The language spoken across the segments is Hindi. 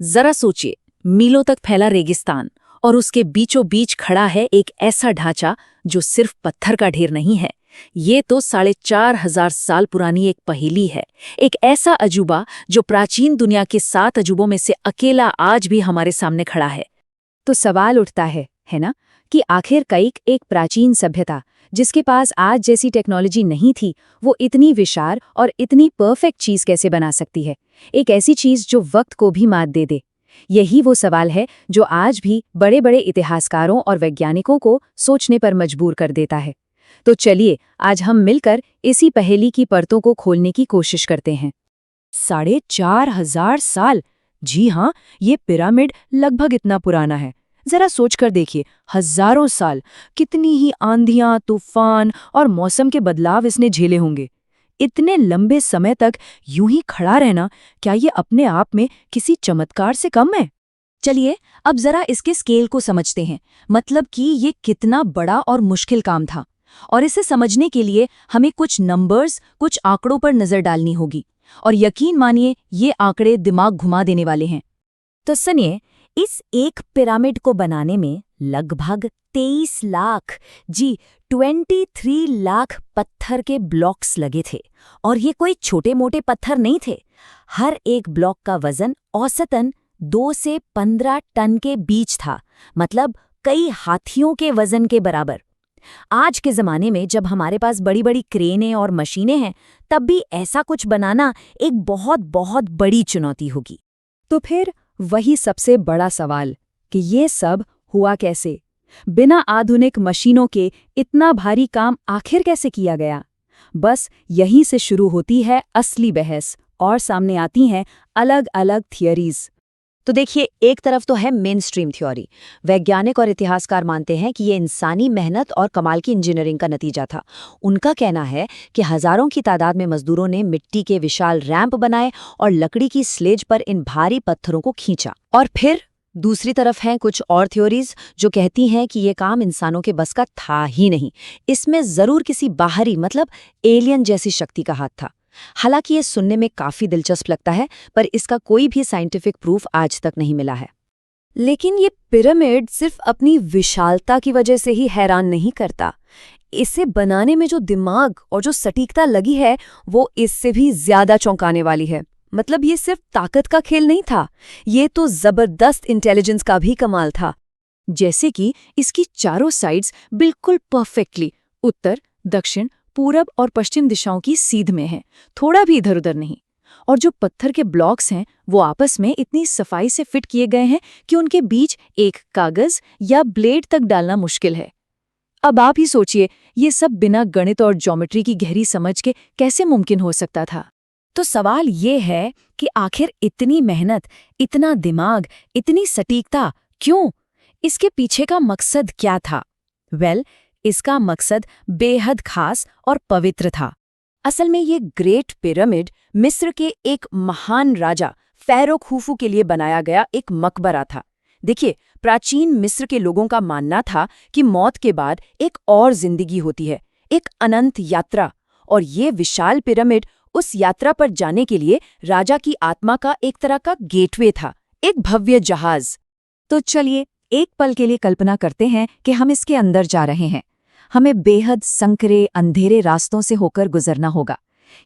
जरा सोचिए, मीलों तक फैला रेगिस्तान और उसके बीचों बीच खड़ा है एक ऐसा ढांचा जो सिर्फ पत्थर का ढेर नहीं है। ये तो 4,500 साल पुरानी एक पहेली है। एक ऐसा अजूबा जो प्राचीन दुनिया के 7 अजूबों में से अकेला आज भी हमारे सामने खड़ा है। तो सवाल उठता है ना, कि आखिर कईक एक प्राचीन सभ्यता जिसके पास आज जैसी टेक्नोलॉजी नहीं थी, वो इतनी विशाल और इतनी परफेक्ट चीज कैसे बना सकती है? एक ऐसी चीज जो वक्त को भी मात दे दे। यही वो सवाल है जो आज भी बड़े बड़े इतिहासकारों और वैज्ञानिकों को सोचने पर मजबूर कर देता है। तो चलिए आज हम मिलकर इसी पहेली की परतों को खोलने की कोशिश करते हैं। 4,500 साल, जी हाँ, ये पिरामिड लगभग इतना पुराना है। जरा सोचकर देखिए, हजारों साल, कितनी ही आंधियां, तूफान और मौसम के बदलाव इसने झेले होंगे। इतने लंबे समय तक यूं ही खड़ा रहना, क्या ये अपने आप में किसी चमत्कार से कम है? चलिए अब जरा इसके स्केल को समझते हैं, मतलब कि ये कितना बड़ा और मुश्किल काम था। और इसे समझने के लिए हमें कुछ नंबर्स, कुछ आंकड़ों पर नजर डालनी होगी। और यकीन मानिए, ये आंकड़े दिमाग घुमा देने वाले हैं। तो सुनिए, इस एक पिरामिड को बनाने में लगभग 23 लाख, जी 23 लाख पत्थर के ब्लॉक्स लगे थे। और ये कोई छोटे मोटे पत्थर नहीं थे। हर एक ब्लॉक का वजन औसतन 2 से 15 टन के बीच था, मतलब कई हाथियों के वजन के बराबर। आज के ज़माने में जब हमारे पास बड़ी बड़ी क्रेनें और मशीनें हैं, तब भी ऐसा कुछ बनाना एक बहुत बहुत बड़ी चुनौती होगी। तो फिर वही सबसे बड़ा सवाल कि ये सब हुआ कैसे? बिना आधुनिक मशीनों के इतना भारी काम आखिर कैसे किया गया? बस यहीं से शुरू होती है असली बहस और सामने आती हैं अलग अलग थियरीज। तो देखिए, एक तरफ तो है मेन स्ट्रीम थ्योरी। वैज्ञानिक और इतिहासकार मानते हैं कि ये इंसानी मेहनत और कमाल की इंजीनियरिंग का नतीजा था। उनका कहना है कि हजारों की तादाद में मजदूरों ने मिट्टी के विशाल रैंप बनाए और लकड़ी की स्लेज पर इन भारी पत्थरों को खींचा। और फिर दूसरी तरफ हैं कुछ और थ्योरीज जो कहती हैं कि ये काम इंसानों के बस का था ही नहीं। इसमें जरूर किसी बाहरी, मतलब एलियन जैसी शक्ति का हाथ था। हालांकि ये सुनने में काफी दिलचस्प लगता है, पर इसका कोई भी साइंटिफिक प्रूफ आज तक नहीं मिला है। लेकिन ये पिरामिड सिर्फ अपनी विशालता की वजह से ही हैरान नहीं करता। इसे बनाने में जो दिमाग और जो सटीकता लगी है, वो इससे भी ज्यादा चौंकाने वाली है। मतलब ये सिर्फ ताकत का खेल नहीं था, ये तो जबरदस्त इंटेलिजेंस का भी कमाल था। जैसे कि इसकी चारों साइड्स बिल्कुल परफेक्टली उत्तर, दक्षिण, पूरब और पश्चिम दिशाओं की सीध में है, थोड़ा भी इधर उधर नहीं। और जो पत्थर के ब्लॉक्स हैं, वो आपस में इतनी सफाई से फिट किए गए हैं कि उनके बीच एक कागज या ब्लेड तक डालना मुश्किल है। अब आप ही सोचिए, ये सब बिना गणित और ज्योमेट्री की गहरी समझ के कैसे मुमकिन हो सकता था? तो सवाल ये है कि आखिर इतनी मेहनत, इतना दिमाग, इतनी सटीकता क्यों? इसके पीछे का मकसद क्या था? इसका मकसद बेहद खास और पवित्र था। असल में ये ग्रेट पिरामिड मिस्र के एक महान राजा फ़ारो खुफू के लिए बनाया गया एक मकबरा था। देखिए, प्राचीन मिस्र के लोगों का मानना था कि मौत के बाद एक और जिंदगी होती है, एक अनंत यात्रा। और ये विशाल पिरामिड उस यात्रा पर जाने के लिए राजा की आत्मा का एक तरह का गेटवे था, एक भव्य जहाज। तो चलिए एक पल के लिए कल्पना करते हैं कि हम इसके अंदर जा रहे हैं। हमें बेहद संकरे अंधेरे रास्तों से होकर गुजरना होगा।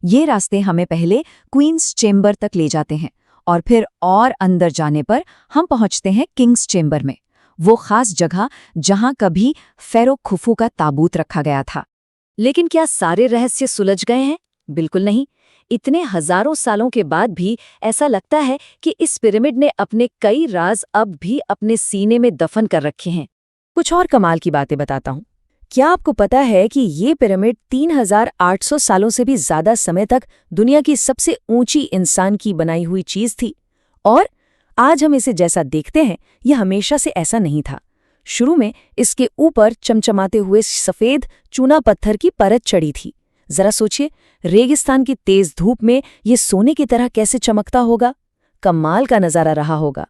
ये रास्ते हमें पहले क्वींस चेंबर तक ले जाते हैं और फिर और अंदर जाने पर हम पहुंचते हैं किंग्स चेंबर में, वो खास जगह जहां कभी फ़ारो खुफू का ताबूत रखा गया था। लेकिन क्या सारे रहस्य सुलझ गए हैं? बिल्कुल नहीं। इतने हजारों सालों के बाद भी ऐसा लगता है कि इस पिरामिड ने अपने कई राज अब भी अपने सीने में दफन कर रखे हैं। कुछ और कमाल की बातें बताता हूँ। क्या आपको पता है कि ये पिरामिड 3,800 सालों से भी ज्यादा समय तक दुनिया की सबसे ऊंची इंसान की बनाई हुई चीज थी? और आज हम इसे जैसा देखते हैं, यह हमेशा से ऐसा नहीं था। शुरू में इसके ऊपर चमचमाते हुए सफेद चूना पत्थर की परत चढ़ी थी। जरा सोचिए, रेगिस्तान की तेज धूप में ये सोने की तरह कैसे चमकता होगा। कमाल का नजारा रहा होगा।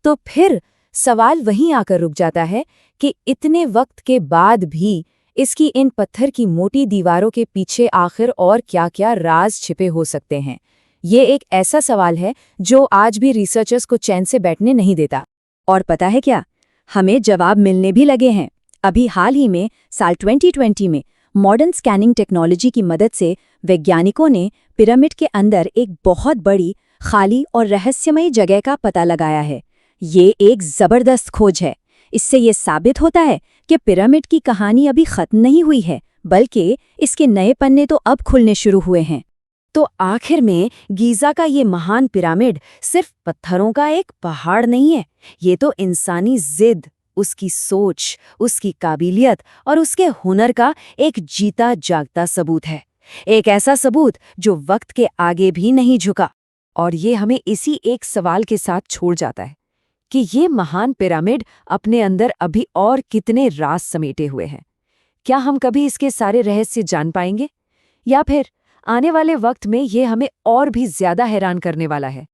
तो फिर सवाल वहीं आकर रुक जाता है कि इतने वक्त के बाद भी इसकी इन पत्थर की मोटी दीवारों के पीछे आखिर और क्या-क्या राज छिपे हो सकते हैं। ये एक ऐसा सवाल है जो आज भी रिसर्चर्स को चैन से बैठने नहीं देता। और पता है क्या, हमें जवाब मिलने भी लगे हैं। अभी हाल ही में साल 2020 में मॉडर्न स्कैनिंग टेक्नोलॉजी की मदद से वैज्ञानिकों ने पिरामिड के अंदर एक बहुत बड़ी, खाली और रहस्यमयी जगह का पता लगाया है। ये एक जबरदस्त खोज है। इससे ये साबित होता है कि पिरामिड की कहानी अभी खत्म नहीं हुई है, बल्कि इसके नए पन्ने तो अब खुलने शुरू हुए हैं। तो आखिर में गीज़ा का ये महान पिरामिड सिर्फ पत्थरों का एक पहाड़ नहीं है। ये तो इंसानी जिद, उसकी सोच, उसकी काबिलियत और उसके हुनर का एक जीता जागता सबूत है। एक ऐसा सबूत जो वक्त के आगे भी नहीं झुका। और ये हमें इसी एक सवाल के साथ छोड़ जाता है कि ये महान पिरामिड अपने अंदर अभी और कितने राज समेटे हुए हैं। क्या हम कभी इसके सारे रहस्य जान पाएंगे, या फिर आने वाले वक्त में ये हमें और भी ज्यादा हैरान करने वाला है?